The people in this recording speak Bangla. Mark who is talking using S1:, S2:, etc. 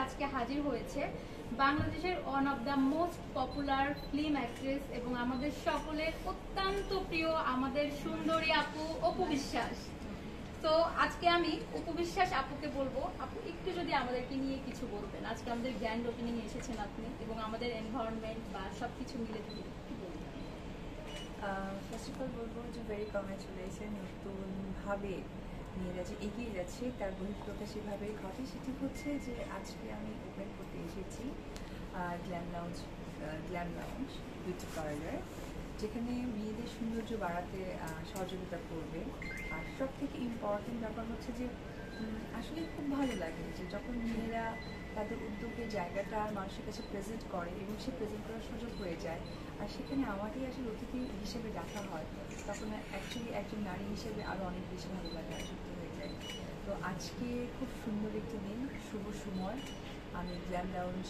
S1: আজকে হাজির হয়েছে বাংলাদেশের one of the most popular film actress এবং আমাদের সকলের অত্যন্ত প্রিয় আমাদের সুন্দরী আপু অপু বিশ্বাস। তো আজকে আমি অপু বিশ্বাস আপুকে বলবো, আপু একটু যদি আমাদেরকে নিয়ে কিছু বলতেন। আজকে আমাদের গ্র্যান্ড ওপেনিং এসেছেন আপনি এবং আমাদের এনভায়রনমেন্ট বা সবকিছু মিলে কি বলবেন?
S2: ফার্স্ট অফ অল বলবো যে ভেরি কংগ্রেচুলেশন, নতুনভাবে মেয়েরা যে এগিয়ে যাচ্ছে তার বহিঃপ্রকাশ এভাবেই ঘটে। সেটি হচ্ছে যে আজকে আমি ওপেন করতে এসেছি গ্ল্যাম লাউঞ্জ বিউটি পার্লার, যেখানে মেয়েদের সৌন্দর্য বাড়াতে সহযোগিতা করবে। আর সব থেকে ইম্পর্টেন্ট ব্যাপার হচ্ছে যে আসলে খুব ভালো লাগে যে যখন মেয়েরা তাদের উদ্যোগের জায়গাটা মানুষের কাছে প্রেজেন্ট করে এবং সে প্রেজেন্ট করার সুযোগ হয়ে যায়, আর সেখানে আমাকেই আসলে অতিথি হিসেবে ডাকা হয়, তখন অ্যাকচুয়ালি একজন নারী হিসেবে আরও অনেক বেশি ভালো লাগে, আসক্ত হয়ে যায়। তো আজকে খুব সুন্দর একটি দিন, শুভ সময়। আমি গ্ল্যাম লাউঞ্জ